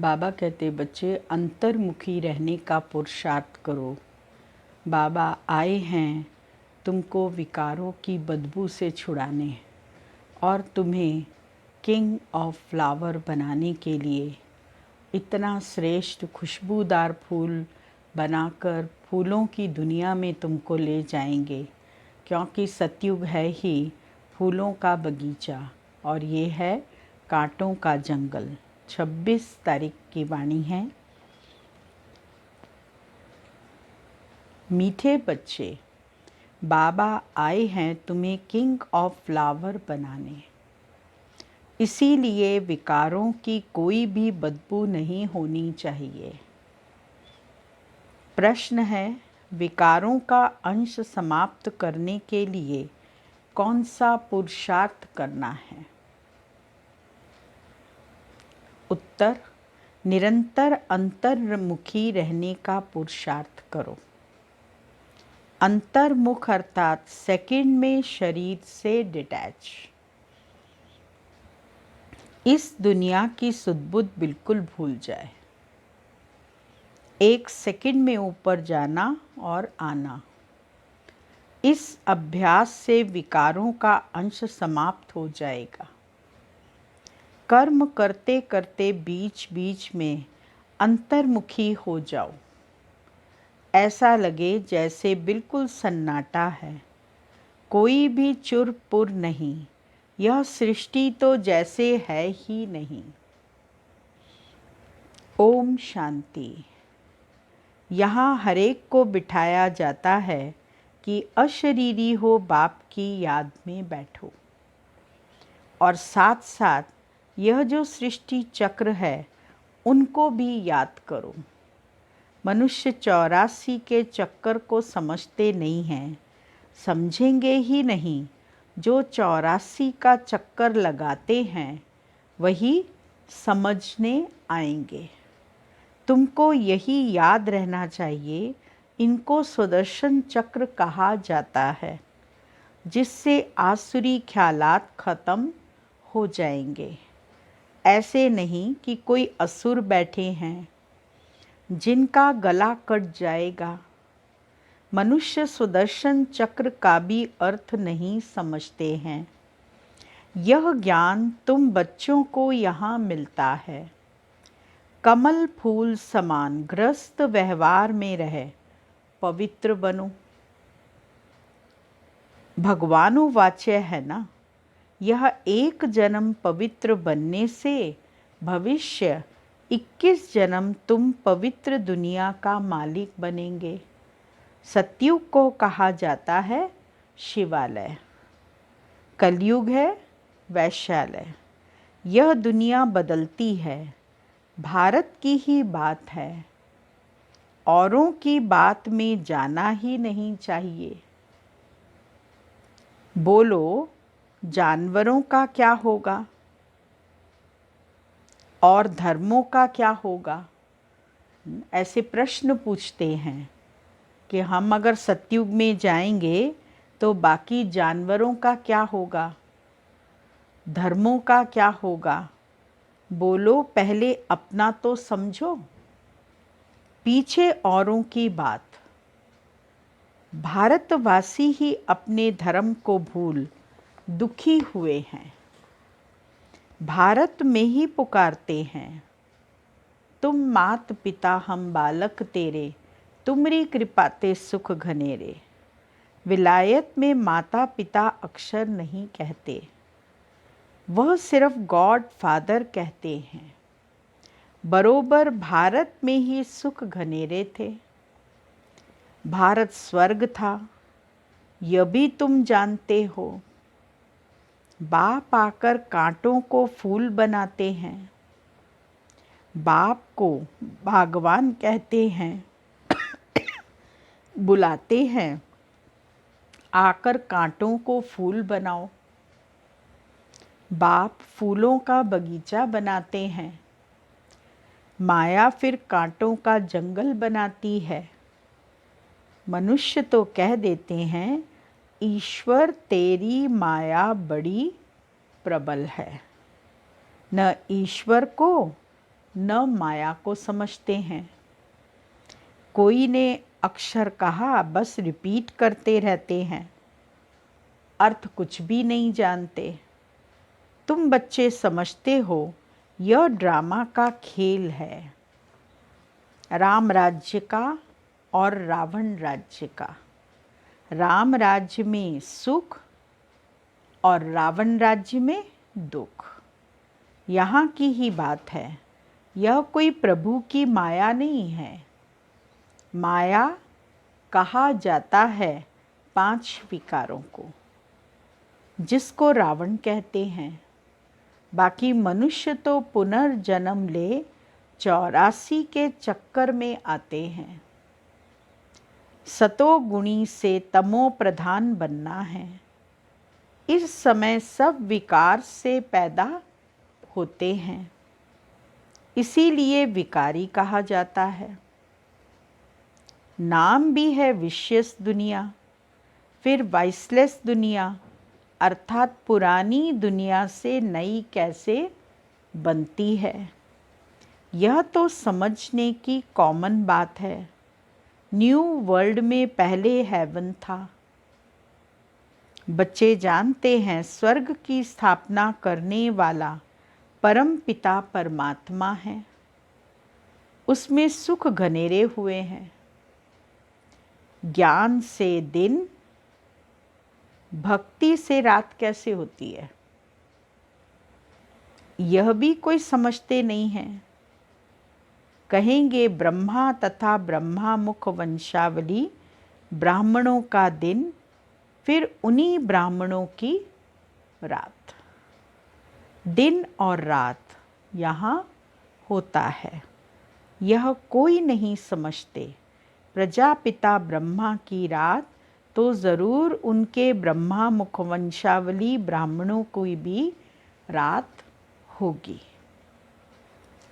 बाबा कहते बच्चे अंतर्मुखी रहने का पुरुषार्थ करो। बाबा आए हैं तुमको विकारों की बदबू से छुड़ाने और तुम्हें किंग ऑफ फ्लावर बनाने के लिए। इतना श्रेष्ठ खुशबूदार फूल बनाकर फूलों की दुनिया में तुमको ले जाएंगे, क्योंकि सतयुग है ही फूलों का बगीचा और ये है कांटों का जंगल। 26 तारीख की वाणी है। मीठे बच्चे, बाबा आए हैं तुम्हें किंग ऑफ फ्लावर बनाने, इसीलिए विकारों की कोई भी बदबू नहीं होनी चाहिए। प्रश्न है, विकारों का अंश समाप्त करने के लिए कौन सा पुरुषार्थ करना है? उत्तर, निरंतर अंतर्मुखी रहने का पुरुषार्थ करो। अंतर्मुख अर्थात सेकंड में शरीर से डिटैच। इस दुनिया की सुध-बुध बिल्कुल भूल जाए। एक सेकंड में ऊपर जाना और आना। इस अभ्यास से विकारों का अंश समाप्त हो जाएगा। कर्म करते करते बीच बीच में अंतर्मुखी हो जाओ। ऐसा लगे जैसे बिल्कुल सन्नाटा है, कोई भी चुर पुर नहीं, यह सृष्टि तो जैसे है ही नहीं। ओम शांति। यहाँ हरेक को बिठाया जाता है कि अशरीरी हो बाप की याद में बैठो, और साथ साथ यह जो सृष्टि चक्र है उनको भी याद करो। मनुष्य 84 के चक्कर को समझते नहीं हैं, समझेंगे ही नहीं। जो 84 का चक्कर लगाते हैं वही समझने आएंगे। तुमको यही याद रहना चाहिए, इनको सुदर्शन चक्र कहा जाता है, जिससे आसुरी ख्यालात खत्म हो जाएंगे। ऐसे नहीं कि कोई असुर बैठे हैं जिनका गला कट जाएगा। मनुष्य सुदर्शन चक्र का भी अर्थ नहीं समझते हैं। यह ज्ञान तुम बच्चों को यहाँ मिलता है। कमल फूल समान ग्रस्त व्यवहार में रहे, पवित्र बनो। भगवानुवाच्य है ना, यह एक जन्म पवित्र बनने से भविष्य 21 जन्म तुम पवित्र दुनिया का मालिक बनेंगे। सतयुग को कहा जाता है शिवालय, कलयुग है वैश्यालय। यह दुनिया बदलती है, भारत की ही बात है। औरों की बात में जाना ही नहीं चाहिए। बोलो, जानवरों का क्या होगा और धर्मों का क्या होगा? ऐसे प्रश्न पूछते हैं कि हम अगर सतयुग में जाएंगे तो बाकी जानवरों का क्या होगा, धर्मों का क्या होगा? बोलो, पहले अपना तो समझो, पीछे औरों की बात। भारतवासी ही अपने धर्म को भूल दुखी हुए हैं। भारत में ही पुकारते हैं, तुम मात पिता हम बालक तेरे, तुमरी कृपा ते सुख घनेरे। विलायत में माता पिता अक्षर नहीं कहते, वह सिर्फ गॉड फादर कहते हैं। बरोबर भारत में ही सुख घनेरे थे। भारत स्वर्ग था, यह भी तुम जानते हो। बाप आकर कांटों को फूल बनाते हैं। बाप को भगवान कहते हैं, बुलाते हैं, आकर कांटों को फूल बनाओ। बाप फूलों का बगीचा बनाते हैं, माया फिर कांटों का जंगल बनाती है। मनुष्य तो कह देते हैं, ईश्वर तेरी माया बड़ी प्रबल है। न ईश्वर को न माया को समझते हैं। कोई ने अक्षर कहा, बस रिपीट करते रहते हैं, अर्थ कुछ भी नहीं जानते। तुम बच्चे समझते हो यह ड्रामा का खेल है, राम राज्य का और रावण राज्य का। राम राज्य में सुख और रावण राज्य में दुख। यहाँ की ही बात है, यह कोई प्रभु की माया नहीं है। माया कहा जाता है 5 विकारों को, जिसको रावण कहते हैं। बाकी मनुष्य तो पुनर्जन्म ले 84 के चक्कर में आते हैं। सतोगुणी से तमो प्रधान बनना है। इस समय सब विकार से पैदा होते हैं, इसीलिए विकारी कहा जाता है। नाम भी है विशेष दुनिया, फिर वाइसलेस दुनिया, अर्थात पुरानी दुनिया से नई कैसे बनती है। यह तो समझने की कॉमन बात है। न्यू वर्ल्ड में पहले हेवन था। बच्चे जानते हैं स्वर्ग की स्थापना करने वाला परम पिता परमात्मा है। उसमें सुख घनेरे हुए हैं। ज्ञान से दिन, भक्ति से रात कैसे होती है, यह भी कोई समझते नहीं है। कहेंगे ब्रह्मा तथा ब्रह्मा मुख वंशावली ब्राह्मणों का दिन, फिर उन्हीं ब्राह्मणों की रात। दिन और रात यहाँ होता है, यह कोई नहीं समझते। प्रजापिता ब्रह्मा की रात तो ज़रूर उनके ब्रह्मा मुखवंशावली ब्राह्मणों की भी रात होगी।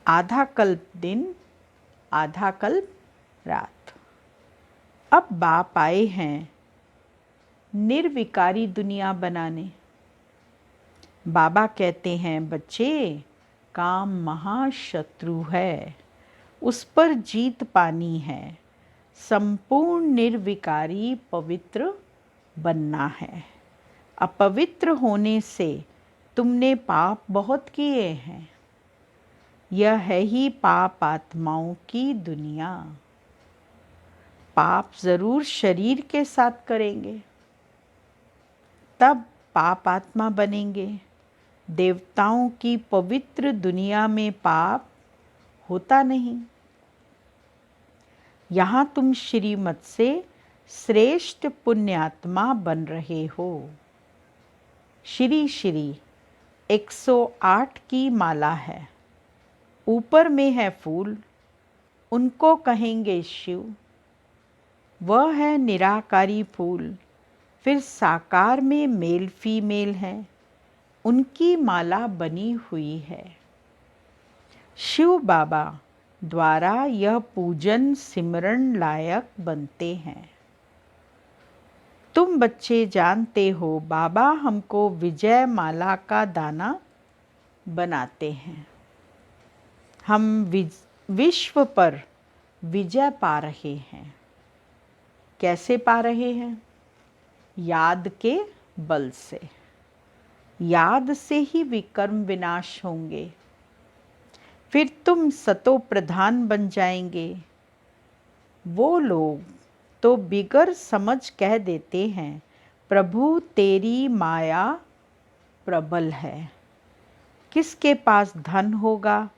आधा कल्प दिन, आधा कल्प रात। अब बाप आए हैं निर्विकारी दुनिया बनाने। बाबा कहते हैं, बच्चे काम महाशत्रु है, उस पर जीत पानी है। संपूर्ण निर्विकारी पवित्र बनना है। अपवित्र होने से तुमने पाप बहुत किए हैं। यह है ही पाप आत्माओं की दुनिया। पाप जरूर शरीर के साथ करेंगे, तब पाप आत्मा बनेंगे। देवताओं की पवित्र दुनिया में पाप होता नहीं। यहाँ तुम श्रीमत से श्रेष्ठ पुण्यात्मा बन रहे हो। श्री श्री 108 की माला है, ऊपर में है फूल, उनको कहेंगे शिव। वह है निराकारी फूल, फिर साकार में मेल फीमेल है, उनकी माला बनी हुई है। शिव बाबा द्वारा यह पूजन सिमरन लायक बनते हैं। तुम बच्चे जानते हो बाबा हमको विजय माला का दाना बनाते हैं। हम विश्व पर विजय पा रहे हैं। कैसे पा रहे हैं? याद के बल से। याद से ही विकर्म विनाश होंगे। फिर तुम सतो प्रधान बन जाएंगे। वो लोग तो बिगर समझ कह देते हैं, प्रभु तेरी माया प्रबल है। किसके पास धन होगा,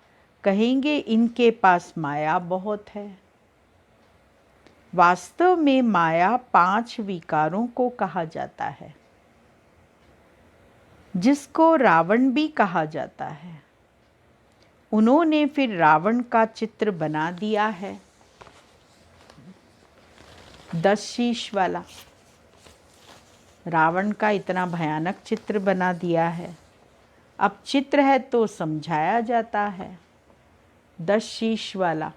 कहेंगे इनके पास माया बहुत है। वास्तव में माया 5 विकारों को कहा जाता है, जिसको रावण भी कहा जाता है। उन्होंने फिर रावण का चित्र बना दिया है, 10 शीश वाला। रावण का इतना भयानक चित्र बना दिया है। अब चित्र है तो समझाया जाता है। 10 शीश वाला।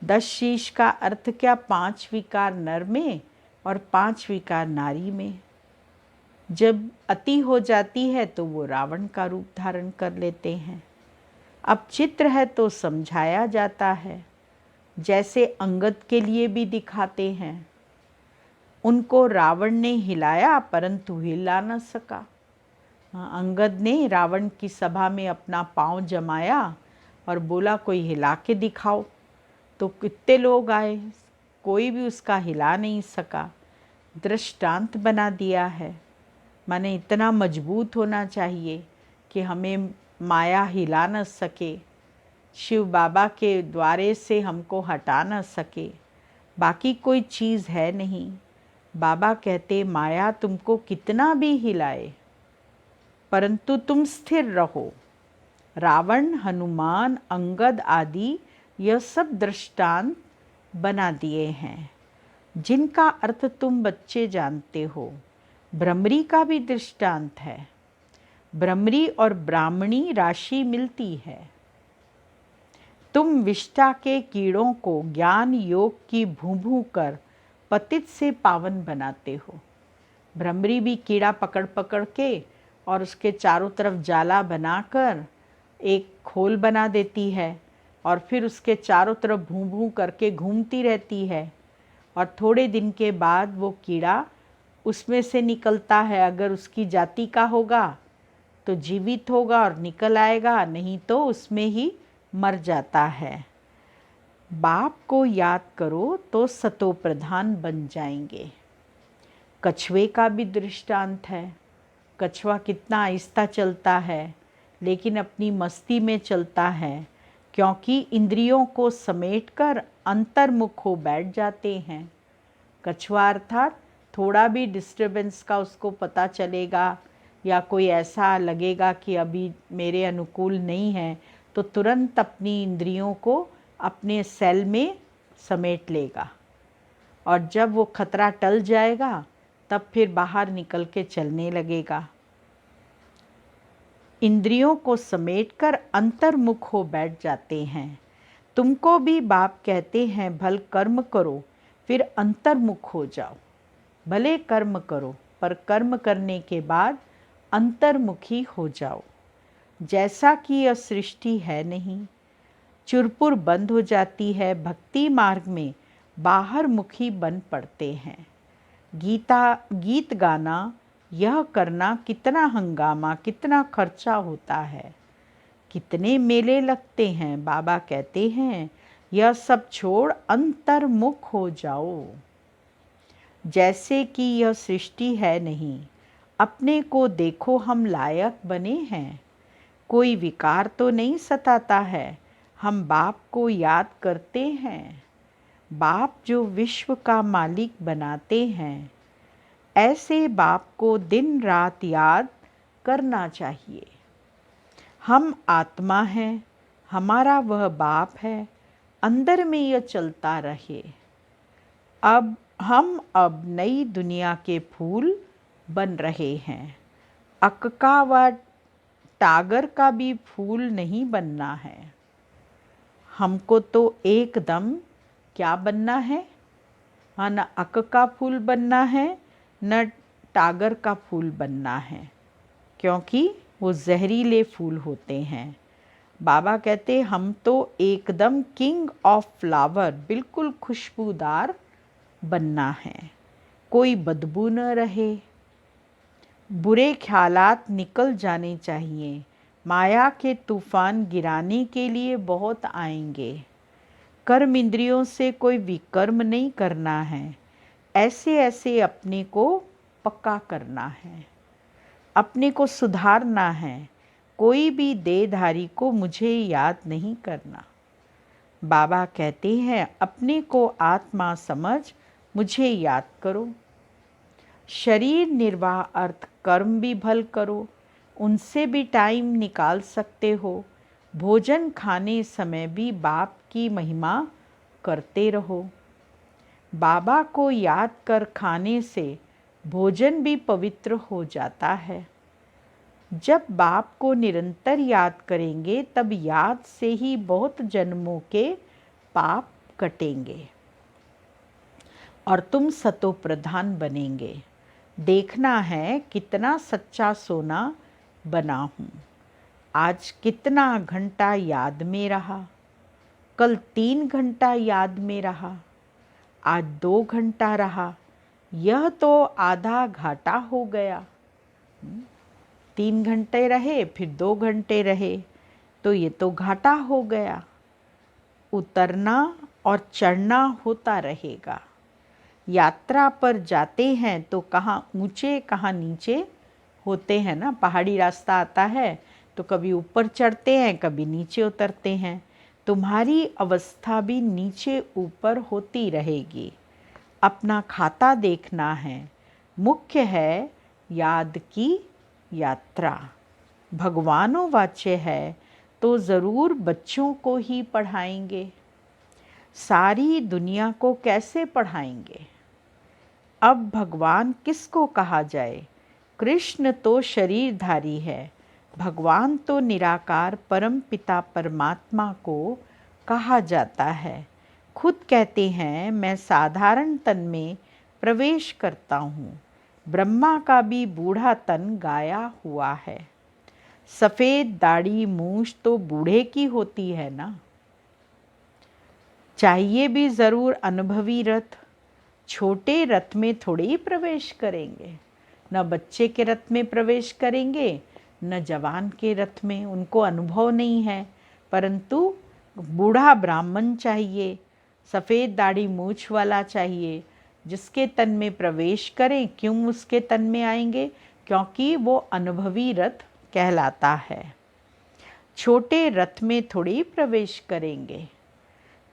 10 शीश का अर्थ क्या? 5 विकार नर में और 5 विकार नारी में। जब अति हो जाती है तो वो रावण का रूप धारण कर लेते हैं। अब चित्र है तो समझाया जाता है, जैसे अंगद के लिए भी दिखाते हैं। उनको रावण ने हिलाया परंतु हिला न सका। अंगद ने रावण की सभा में अपना पांव जमाया और बोला कोई हिला के दिखाओ, तो कितने लोग आए, कोई भी उसका हिला नहीं सका। दृष्टांत बना दिया है। माने इतना मजबूत होना चाहिए कि हमें माया हिला न सके, शिव बाबा के द्वारे से हमको हटा न सके। बाकी कोई चीज़ है नहीं। बाबा कहते माया तुमको कितना भी हिलाए परंतु तुम स्थिर रहो। रावण, हनुमान, अंगद आदि यह सब दृष्टांत बना दिए हैं, जिनका अर्थ तुम बच्चे जानते हो। भ्रमरी का भी दृष्टांत है। भ्रमरी और ब्राह्मणी राशि मिलती है। तुम विष्टा के कीड़ों को ज्ञान योग की भूं कर पतित से पावन बनाते हो। भ्रमरी भी कीड़ा पकड़ पकड़ के और उसके चारों तरफ जाला बनाकर एक खोल बना देती है और फिर उसके चारों तरफ भूं भूं करके घूमती रहती है और थोड़े दिन के बाद वो कीड़ा उसमें से निकलता है। अगर उसकी जाति का होगा तो जीवित होगा और निकल आएगा, नहीं तो उसमें ही मर जाता है। बाप को याद करो तो सतो प्रधान बन जाएंगे। कछुए का भी दृष्टांत है। कछुआ कितना आहिस्ता चलता है लेकिन अपनी मस्ती में चलता है, क्योंकि इंद्रियों को समेटकर अंतर्मुख हो बैठ जाते हैं। कछुआ अर्थात थोड़ा भी डिस्टर्बेंस का उसको पता चलेगा या कोई ऐसा लगेगा कि अभी मेरे अनुकूल नहीं है, तो तुरंत अपनी इंद्रियों को अपने सेल में समेट लेगा और जब वो खतरा टल जाएगा तब फिर बाहर निकल के चलने लगेगा। इंद्रियों को समेटकर अंतर्मुख हो बैठ जाते हैं। तुमको भी बाप कहते हैं भल कर्म करो फिर अंतर्मुख हो जाओ। भले कर्म करो पर कर्म करने के बाद अंतर्मुखी हो जाओ। जैसा कि यह सृष्टि है नहीं, चुरपुर बंद हो जाती है, भक्ति मार्ग में बाहर मुखी बन पड़ते हैं। गीत गाना, यह करना कितना हंगामा, कितना खर्चा होता है, कितने मेले लगते हैं। बाबा कहते हैं यह सब छोड़ अंतर्मुख हो जाओ। जैसे कि यह सृष्टि है नहीं, अपने को देखो हम लायक बने हैं। कोई विकार तो नहीं सताता है, हम बाप को याद करते हैं। बाप जो विश्व का मालिक बनाते हैं, ऐसे बाप को दिन रात याद करना चाहिए। हम आत्मा हैं, हमारा वह बाप है, अंदर में यह चलता रहे। अब नई दुनिया के फूल बन रहे हैं। अक्का व टागर का भी फूल नहीं बनना है। हमको तो एकदम क्या बनना है? हाँ, न अक का फूल बनना है न टागर का फूल बनना है, क्योंकि वो जहरीले फूल होते हैं। बाबा कहते हम तो एकदम किंग ऑफ फ्लावर, बिल्कुल खुशबूदार बनना है, कोई बदबू न रहे। बुरे ख्यालात निकल जाने चाहिए। माया के तूफान गिराने के लिए बहुत आएंगे। कर्म इंद्रियों से कोई विकर्म नहीं करना है। ऐसे ऐसे अपने को पक्का करना है, अपने को सुधारना है। कोई भी देहधारी को मुझे याद नहीं करना। बाबा कहते हैं अपने को आत्मा समझ मुझे याद करो। शरीर निर्वाह अर्थ कर्म भी भल करो, उनसे भी टाइम निकाल सकते हो। भोजन खाने समय भी बाप की महिमा करते रहो। बाबा को याद कर खाने से भोजन भी पवित्र हो जाता है। जब बाप को निरंतर याद करेंगे तब याद से ही बहुत जन्मों के पाप कटेंगे और तुम सतो प्रधान बनेंगे। देखना है कितना सच्चा सोना बना हूँ। आज कितना घंटा याद में रहा, कल 3 घंटा याद में रहा, आज 2 घंटा रहा, यह तो आधा घाटा हो गया। 3 घंटे रहे, फिर 2 घंटे रहे, तो ये तो घाटा हो गया। उतरना और चढ़ना होता रहेगा। यात्रा पर जाते हैं तो कहाँ ऊंचे कहाँ नीचे होते हैं ना। पहाड़ी रास्ता आता है तो कभी ऊपर चढ़ते हैं, कभी नीचे उतरते हैं। तुम्हारी अवस्था भी नीचे ऊपर होती रहेगी। अपना खाता देखना है। मुख्य है याद की यात्रा। भगवानोवाच्य है तो ज़रूर बच्चों को ही पढ़ाएंगे। सारी दुनिया को कैसे पढ़ाएंगे? अब भगवान किसको कहा जाए? कृष्ण तो शरीरधारी है, भगवान तो निराकार परम पिता परमात्मा को कहा जाता है। खुद कहते हैं मैं साधारण तन में प्रवेश करता हूँ। ब्रह्मा का भी बूढ़ा तन गाया हुआ है। सफ़ेद दाढ़ी मूछ तो बूढ़े की होती है ना। चाहिए भी ज़रूर अनुभवी रथ। छोटे रथ में थोड़े ही प्रवेश करेंगे। न बच्चे के रथ में प्रवेश करेंगे, न जवान के रथ में, उनको अनुभव नहीं है। परंतु बूढ़ा ब्राह्मण चाहिए, सफ़ेद दाढ़ी मूछ वाला चाहिए, जिसके तन में प्रवेश करें। क्यों उसके तन में आएंगे? क्योंकि वो अनुभवी रथ कहलाता है। छोटे रथ में थोड़ी प्रवेश करेंगे।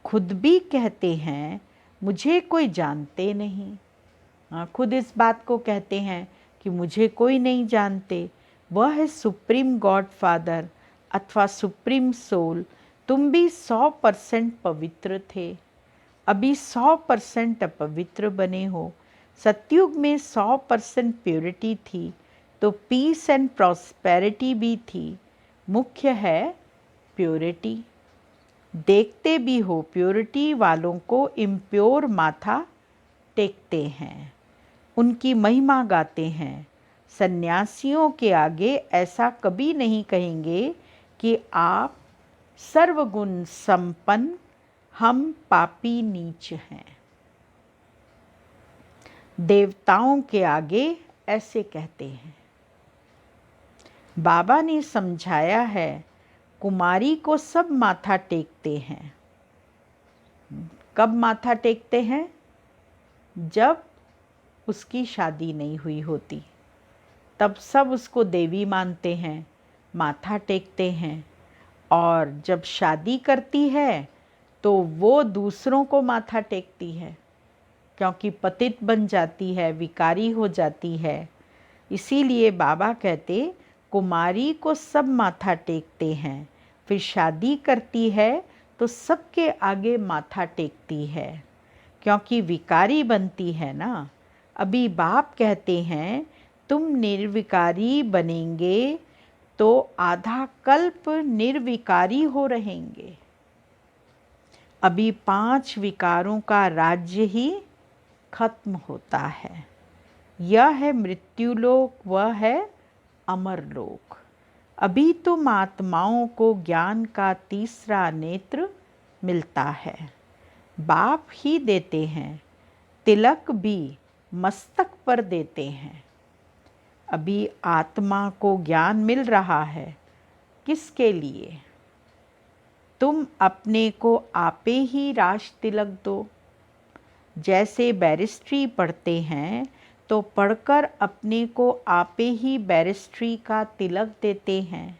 खुद भी कहते हैं मुझे कोई जानते नहीं। खुद इस बात को कहते हैं कि मुझे कोई नहीं जानते। वह है सुप्रीम गॉड फादर अथवा सुप्रीम सोल। तुम भी 100% पवित्र थे, अभी 100% अपवित्र बने हो। सतयुग में 100% प्योरिटी थी, तो पीस एंड प्रॉस्पेरिटी भी थी। मुख्य है प्योरिटी। देखते भी हो प्योरिटी वालों को इम्प्योर माथा टेकते हैं, उनकी महिमा गाते हैं। सन्यासियों के आगे ऐसा कभी नहीं कहेंगे कि आप सर्वगुण संपन्न, हम पापी नीच हैं। देवताओं के आगे ऐसे कहते हैं। बाबा ने समझाया है कुमारी को सब माथा टेकते हैं। कब माथा टेकते हैं? जब उसकी शादी नहीं हुई होती, तब सब उसको देवी मानते हैं, माथा टेकते हैं। और जब शादी करती है तो वो दूसरों को माथा टेकती है, क्योंकि पतित बन जाती है, विकारी हो जाती है। इसीलिए बाबा कहते कुमारी को सब माथा टेकते हैं। फिर शादी करती है तो सबके आगे माथा टेकती है, क्योंकि विकारी बनती है ना। अभी बाप कहते हैं तुम निर्विकारी बनेंगे तो आधा कल्प निर्विकारी हो रहेंगे। अभी 5 विकारों का राज्य ही खत्म होता है। यह है मृत्युलोक, वह है अमरलोक। अभी तुम आत्माओं को ज्ञान का तीसरा नेत्र मिलता है। बाप ही देते हैं, तिलक भी मस्तक पर देते हैं। अभी आत्मा को ज्ञान मिल रहा है। किसके लिए? तुम अपने को आपे ही राज तिलक दो। जैसे बैरिस्ट्री पढ़ते हैं तो पढ़कर अपने को आपे ही बैरिस्ट्री का तिलक देते हैं।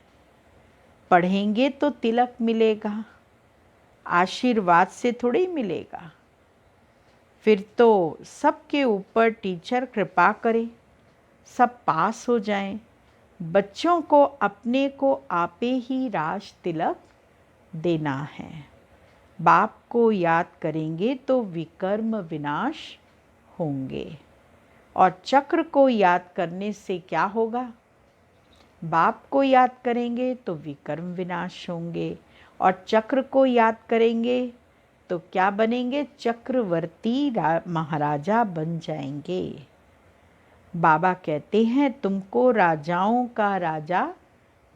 पढ़ेंगे तो तिलक मिलेगा, आशीर्वाद से थोड़ी मिलेगा। फिर तो सबके ऊपर टीचर कृपा करे, सब पास हो जाएं। बच्चों को अपने को आपे ही राज तिलक देना है। बाप को याद करेंगे तो विकर्म विनाश होंगे। और चक्र को याद करने से क्या होगा? बाप को याद करेंगे तो विकर्म विनाश होंगे, और चक्र को याद करेंगे तो क्या बनेंगे? चक्रवर्ती महाराजा बन जाएंगे। बाबा कहते हैं तुमको राजाओं का राजा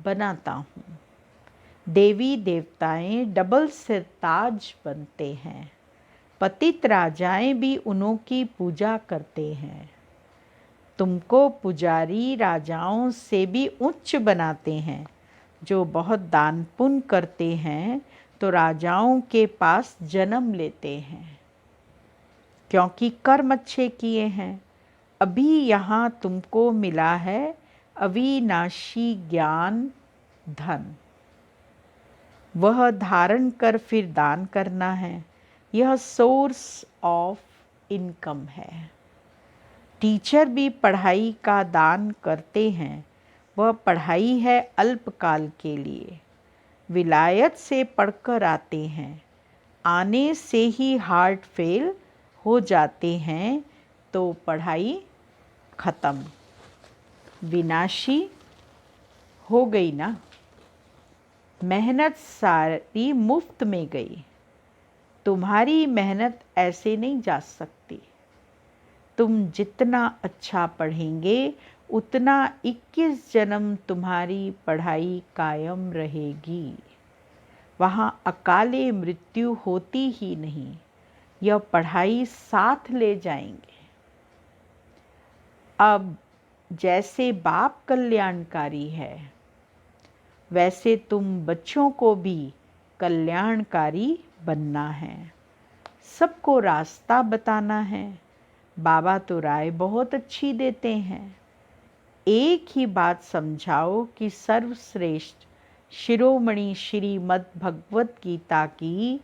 बनाता हूँ। देवी देवताएं डबल सिरताज बनते हैं, पतित राजाएं भी उन्हों की पूजा करते हैं। तुमको पुजारी राजाओं से भी उच्च बनाते हैं, जो बहुत दान पुण्य करते हैं तो राजाओं के पास जन्म लेते हैं, क्योंकि कर्म अच्छे किए हैं। अभी यहाँ तुमको मिला है अविनाशी ज्ञान धन, वह धारण कर फिर दान करना है। यह सोर्स ऑफ इनकम है। टीचर भी पढ़ाई का दान करते हैं, वह पढ़ाई है अल्पकाल के लिए। विलायत से पढ़कर आते हैं, आने से ही हार्ट फेल हो जाते हैं तो पढ़ाई खत्म, विनाशी हो गई ना। मेहनत सारी मुफ्त में गई। तुम्हारी मेहनत ऐसे नहीं जा सकती। तुम जितना अच्छा पढ़ेंगे उतना 21 जन्म तुम्हारी पढ़ाई कायम रहेगी। वहाँ अकाले मृत्यु होती ही नहीं, यह पढ़ाई साथ ले जाएंगे। अब जैसे बाप कल्याणकारी है, वैसे तुम बच्चों को भी कल्याणकारी बनना है, सबको रास्ता बताना है। बाबा तो राय बहुत अच्छी देते हैं। एक ही बात समझाओ कि सर्वश्रेष्ठ शिरोमणि श्रीमद् भगवत गीता की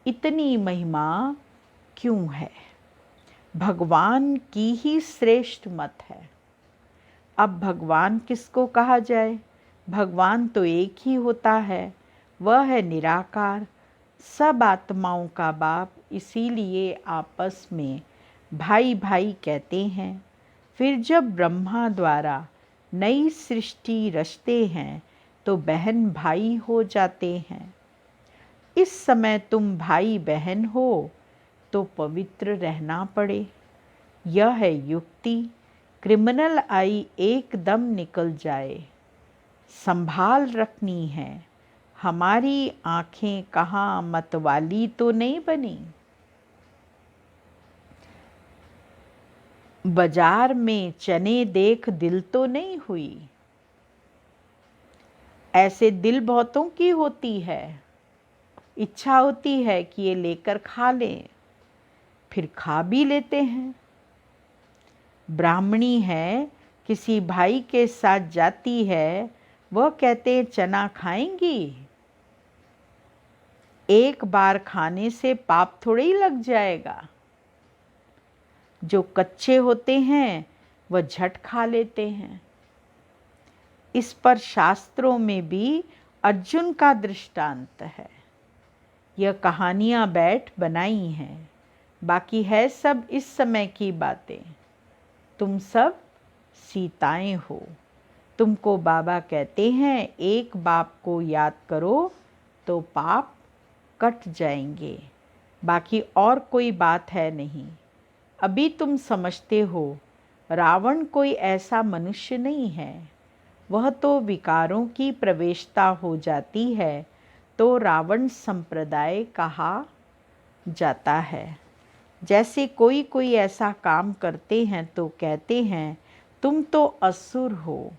इतनी महिमा क्यों है। भगवान की ही श्रेष्ठ मत है। अब भगवान किसको कहा जाए? भगवान तो एक ही होता है, वह है निराकार, सब आत्माओं का बाप। इसीलिए आपस में भाई भाई कहते हैं। फिर जब ब्रह्मा द्वारा नई सृष्टि रचते हैं तो बहन भाई हो जाते हैं। इस समय तुम भाई बहन हो तो पवित्र रहना पड़े, यह है युक्ति। क्रिमिनल आई एकदम निकल जाए, संभाल रखनी है। हमारी आंखें कहाँ मतवाली तो नहीं बनी। बाजार में चने देख दिल तो नहीं हुई। ऐसे दिल बहुतों की होती है, इच्छा होती है कि ये लेकर खा लें, फिर खा भी लेते हैं। ब्राह्मणी है, किसी भाई के साथ जाती है, वह कहते हैं चना खाएंगी। एक बार खाने से पाप थोड़े ही लग जाएगा। जो कच्चे होते हैं वह झट खा लेते हैं। इस पर शास्त्रों में भी अर्जुन का दृष्टांत है। यह कहानियां बैठ बनाई हैं, बाकी है सब इस समय की बातें। तुम सब सीताएं हो। तुमको बाबा कहते हैं एक बाप को याद करो तो पाप कट जाएंगे, बाकी और कोई बात है नहीं। अभी तुम समझते हो रावण कोई ऐसा मनुष्य नहीं है, वह तो विकारों की प्रवेशता हो जाती है तो रावण संप्रदाय कहा जाता है। जैसे कोई कोई ऐसा काम करते हैं तो कहते हैं तुम तो असुर हो,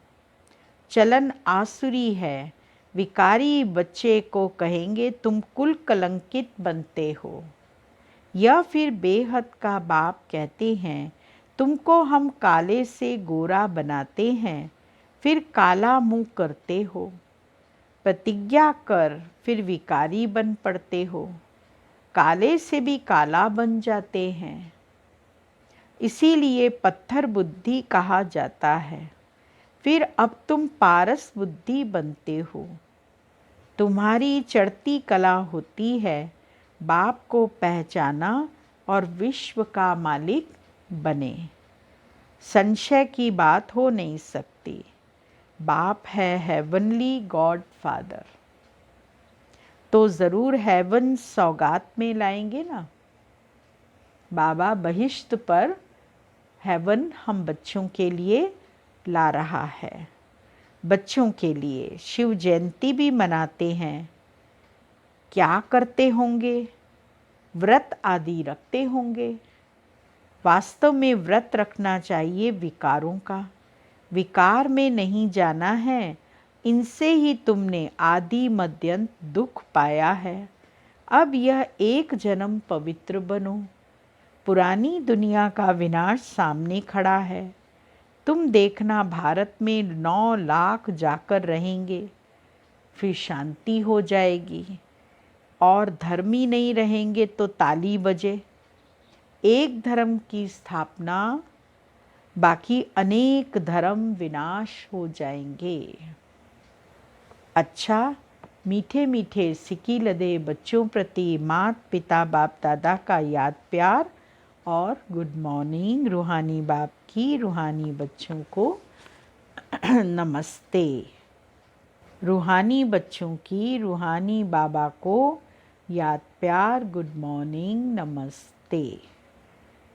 चलन आसुरी है। विकारी बच्चे को कहेंगे तुम कुल कलंकित बनते हो। या फिर बेहद का बाप कहते हैं तुमको हम काले से गोरा बनाते हैं, फिर काला मुंह करते हो। प्रतिज्ञा कर फिर विकारी बन पड़ते हो, काले से भी काला बन जाते हैं। इसीलिए पत्थर बुद्धि कहा जाता है। फिर अब तुम पारस बुद्धि बनते हो। तुम्हारी चढ़ती कला होती है बाप को पहचाना और विश्व का मालिक बने। संशय की बात हो नहीं सकती। बाप है हेवनली गॉड फादर, तो ज़रूर हेवन सौगात में लाएंगे ना। बाबा बहिश्त पर हेवन हम बच्चों के लिए ला रहा है। बच्चों के लिए शिव जयंती भी मनाते हैं। क्या करते होंगे? व्रत आदि रखते होंगे। वास्तव में व्रत रखना चाहिए विकारों का। विकार में नहीं जाना है। इनसे ही तुमने आदि मध्यंत दुख पाया है। अब यह एक जन्म पवित्र बनो। पुरानी दुनिया का विनाश सामने खड़ा है। तुम देखना भारत में 9 लाख जाकर रहेंगे, फिर शांति हो जाएगी। और धर्मी नहीं रहेंगे तो ताली बजे। एक धर्म की स्थापना, बाकी अनेक धर्म विनाश हो जाएंगे। अच्छा, मीठे मीठे सिक्की लदे बच्चों प्रति मात पिता बाप दादा का याद प्यार और गुड मॉर्निंग। रूहानी बाप की रूहानी बच्चों को नमस्ते। रूहानी बच्चों की रूहानी बाबा को याद प्यार, गुड मॉर्निंग, नमस्ते।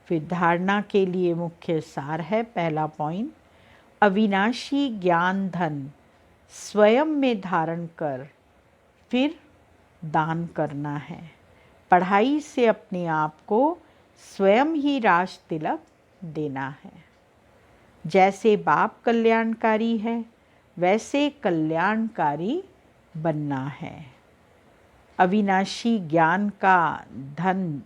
फिर धारणा के लिए मुख्य सार है। पहला पॉइंट, अविनाशी ज्ञान धन स्वयं में धारण कर फिर दान करना है। पढ़ाई से अपने आप को स्वयं ही राज तिलक देना है। जैसे बाप कल्याणकारी है, वैसे कल्याणकारी बनना है। अविनाशी ज्ञान का धन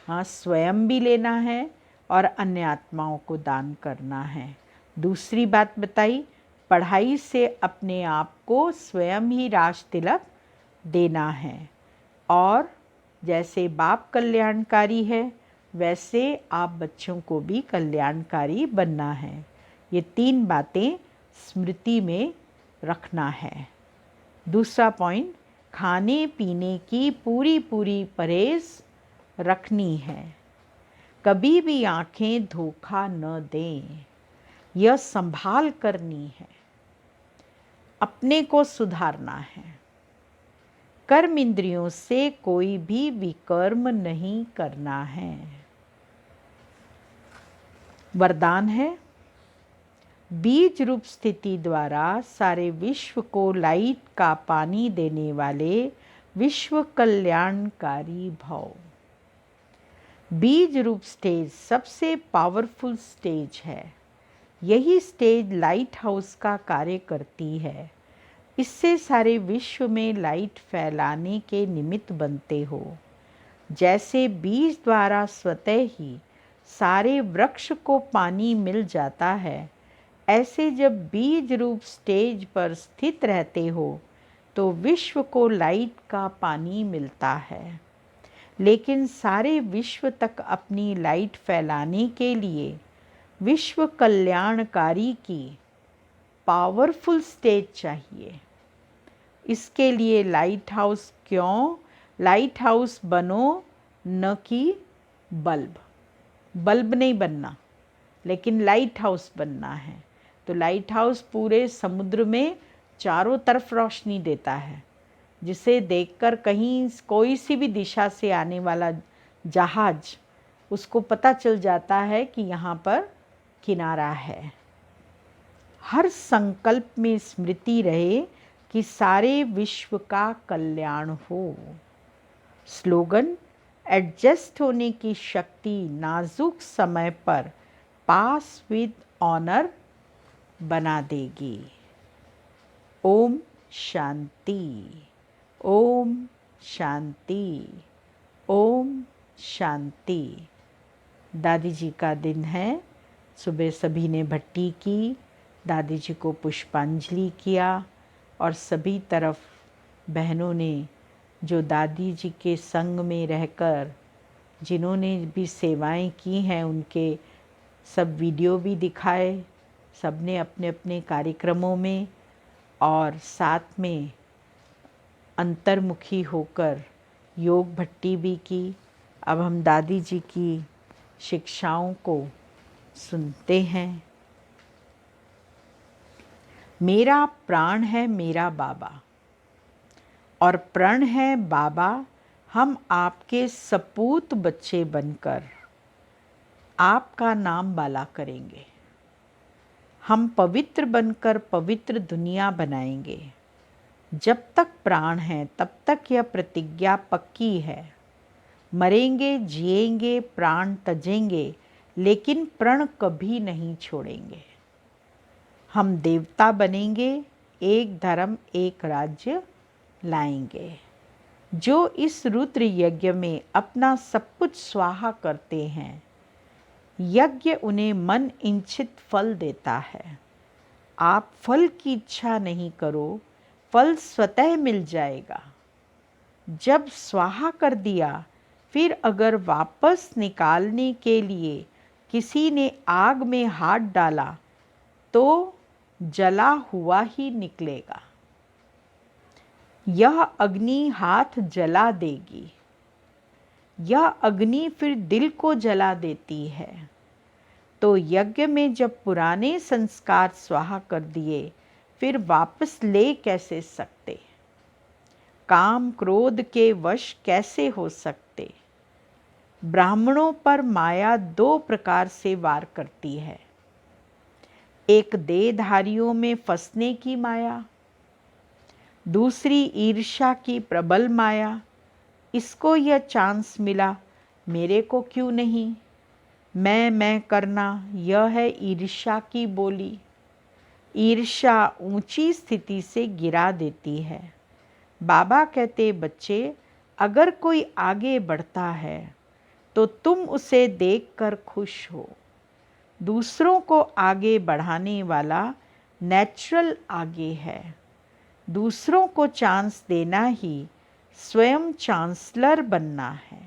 स्वयं भी लेना है और अन्य आत्माओं को दान करना है। दूसरी बात बताई, पढ़ाई से अपने आप को स्वयं ही राज तिलक देना है। और जैसे बाप कल्याणकारी है, वैसे आप बच्चों को भी कल्याणकारी बनना है। ये 3 बातें स्मृति में रखना है। दूसरा पॉइंट, खाने पीने की पूरी परहेज रखनी है। कभी भी आंखें धोखा न दें, यह संभाल करनी है। अपने को सुधारना है। कर्म इंद्रियों से कोई भी विकर्म नहीं करना है। वरदान है, बीज रूप स्थिति द्वारा सारे विश्व को लाइट का पानी देने वाले विश्व कल्याणकारी भव। बीज रूप स्टेज सबसे पावरफुल स्टेज है। यही स्टेज लाइट हाउस का कार्य करती है। इससे सारे विश्व में लाइट फैलाने के निमित्त बनते हो। जैसे बीज द्वारा स्वतः ही सारे वृक्ष को पानी मिल जाता है, ऐसे जब बीज रूप स्टेज पर स्थित रहते हो तो विश्व को लाइट का पानी मिलता है। लेकिन सारे विश्व तक अपनी लाइट फैलाने के लिए विश्व कल्याणकारी की पावरफुल स्टेज चाहिए। इसके लिए लाइट हाउस क्यों? लाइट हाउस बनो, न कि बल्ब। बल्ब नहीं बनना, लेकिन लाइट हाउस बनना है। तो लाइट हाउस पूरे समुद्र में चारों तरफ रोशनी देता है, जिसे देखकर कहीं कोई सी भी दिशा से आने वाला जहाज, उसको पता चल जाता है कि यहाँ पर किनारा है। हर संकल्प में स्मृति रहे कि सारे विश्व का कल्याण हो। स्लोगन, एडजस्ट होने की शक्ति नाजुक समय पर पास विद ऑनर बना देगी। ओम शांति, ओम शांति, ओम शांति। दादी जी का दिन है। सुबह सभी ने भट्टी की, दादी जी को पुष्पांजलि किया और सभी तरफ बहनों ने जो दादी जी के संग में रहकर जिन्होंने भी सेवाएं की हैं, उनके सब वीडियो भी दिखाए सबने अपने अपने कार्यक्रमों में, और साथ में अंतर्मुखी होकर योग भट्टी भी की। अब हम दादी जी की शिक्षाओं को सुनते हैं। मेरा प्राण है मेरा बाबा और प्रण है बाबा, हम आपके सपूत बच्चे बनकर आपका नाम बाला करेंगे। हम पवित्र बनकर पवित्र दुनिया बनाएंगे। जब तक प्राण है तब तक यह प्रतिज्ञा पक्की है। मरेंगे, जिएंगे, प्राण तजेंगे, लेकिन प्रण कभी नहीं छोड़ेंगे। हम देवता बनेंगे, एक धर्म एक राज्य लाएंगे। जो इस रुद्र यज्ञ में अपना सब कुछ स्वाहा करते हैं, यज्ञ उन्हें मन इच्छित फल देता है। आप फल की इच्छा नहीं करो, फल स्वतः मिल जाएगा। जब स्वाहा कर दिया, फिर अगर वापस निकालने के लिए किसी ने आग में हाथ डाला तो जला हुआ ही निकलेगा। यह अग्नि हाथ जला देगी। यह अग्नि फिर दिल को जला देती है। तो यज्ञ में जब पुराने संस्कार स्वाहा कर दिए, फिर वापस ले कैसे सकते? काम क्रोध के वश कैसे हो सकते? ब्राह्मणों पर माया दो प्रकार से वार करती है। एक देहधारियों में फंसने की माया, दूसरी ईर्ष्या की प्रबल माया। इसको यह चांस मिला, मेरे को क्यों नहीं? मैं करना, यह है ईर्ष्या की बोली। ईर्ष्या ऊंची स्थिति से गिरा देती है। बाबा कहते, बच्चे, अगर कोई आगे बढ़ता है तो तुम उसे देखकर खुश हो। दूसरों को आगे बढ़ाने वाला नेचुरल आगे है। दूसरों को चांस देना ही स्वयं चांसलर बनना है।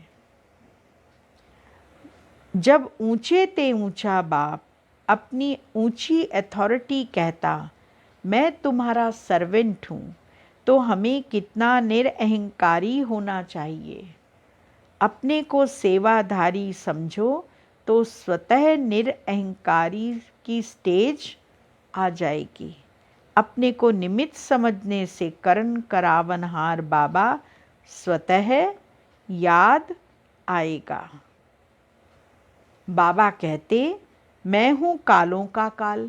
जब ऊंचे ते ऊंचा बाप अपनी ऊंची अथॉरिटी कहता, मैं तुम्हारा सर्वेंट हूँ, तो हमें कितना निरअहंकारी होना चाहिए। अपने को सेवाधारी समझो तो स्वतः निरअहंकारी की स्टेज आ जाएगी। अपने को निमित्त समझने से करण करावनहार बाबा स्वतः याद आएगा। बाबा कहते, मैं हूँ कालों का काल,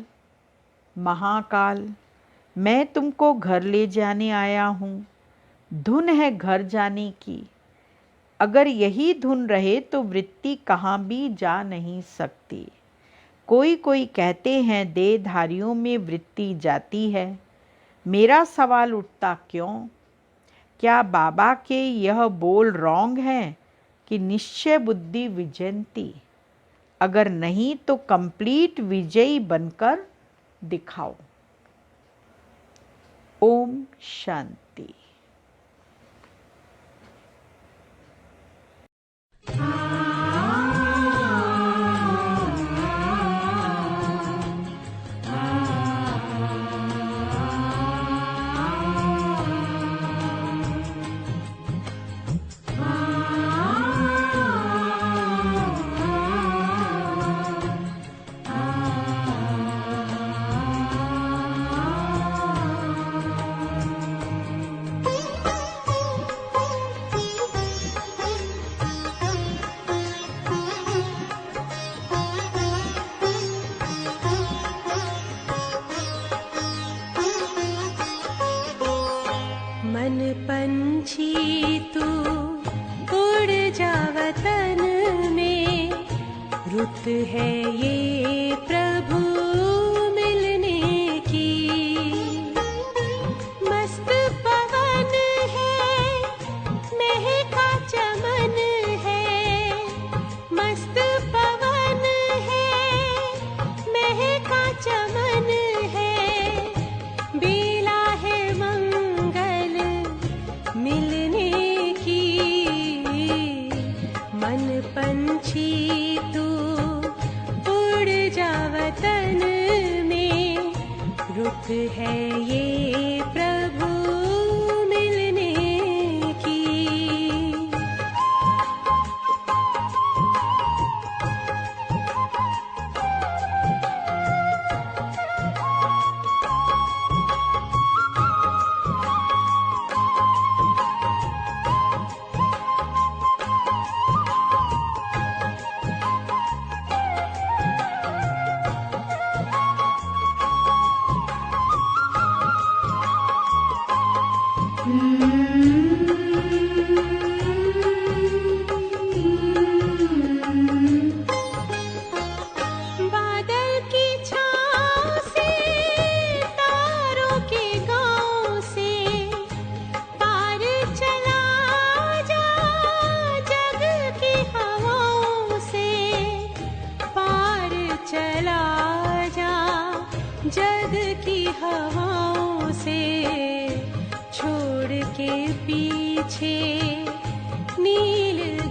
महाकाल। मैं तुमको घर ले जाने आया हूँ। धुन है घर जाने की। अगर यही धुन रहे तो वृत्ति कहाँ भी जा नहीं सकती। कोई कोई कहते हैं देहधारियों में वृत्ति जाती है। मेरा सवाल उठता, क्यों? क्या बाबा के यह बोल रॉन्ग हैं कि निश्चय बुद्धि विजयंती? अगर नहीं तो कंप्लीट विजयी बनकर दिखाओ। ओम शांति। मन पंछी तू उड़ जा वतन में, रुत है ये प्रभु मिलने की। मस्त पवन है, महका चमन है। मस्त पवन है, महका चमन है। बेला है मंगल मिलने की। मन पंछी तू उड़ जा वतन में, रुत है ये प्रभु मिलने की।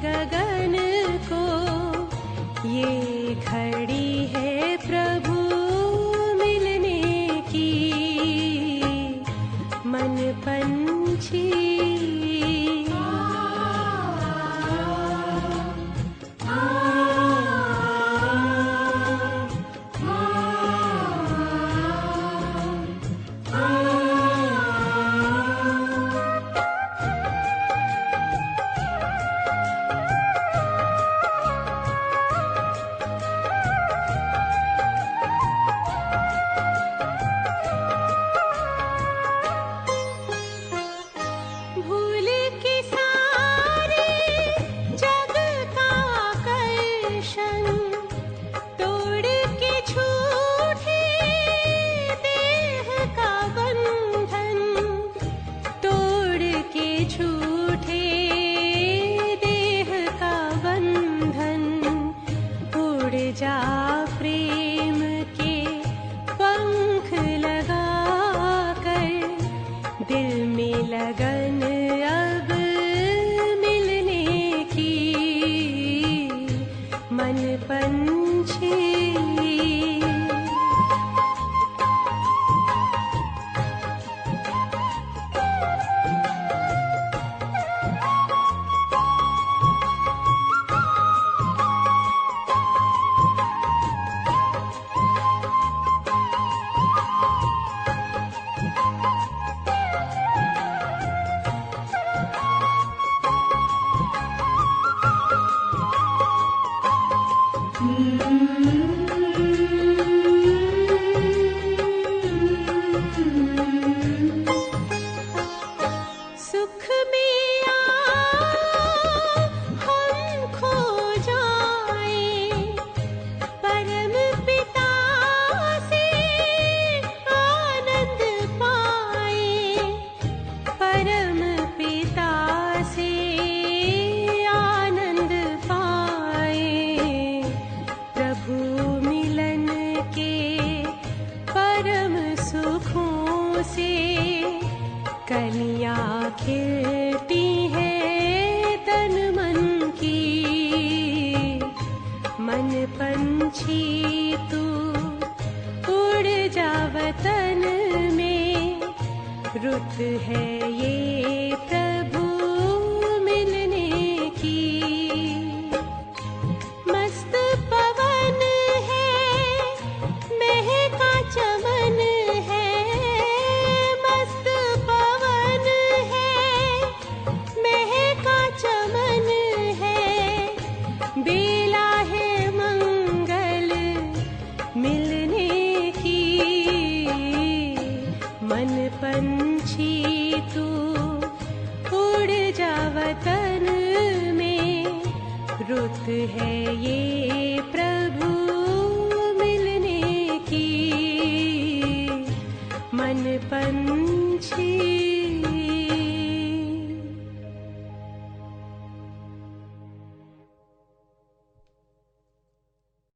गगन को, ये घड़ी है प्रभु मिलने की। मन पंछी भूल के सारे जग का आकर्षण, तोड़ के झूठे देह का बंधन, तोड़ के झूठे देह का बंधन। उड़ जा प्रेम के पंख लगा कर, दिल में लगन अब मिलने की। मन पंछी सुख में आओ हम खो जाएं, परम पिता से आनंद पाएं, परम पिता से आनंद पाएं। प्रभु मिलन के परम सुखों से कलियां खिलती हैं तन मन की। मन पंछी तू उड़ जा वतन में, रुत है ये प्रभु मिलने की। मस्त पवन है महका चमन है, मस्त पवन है महका चमन है। बेला है मंगल मिलने की। मन पंछी तू उड़ जा वतन में, रुत है ये प्रभु मिलने की। मन पंछी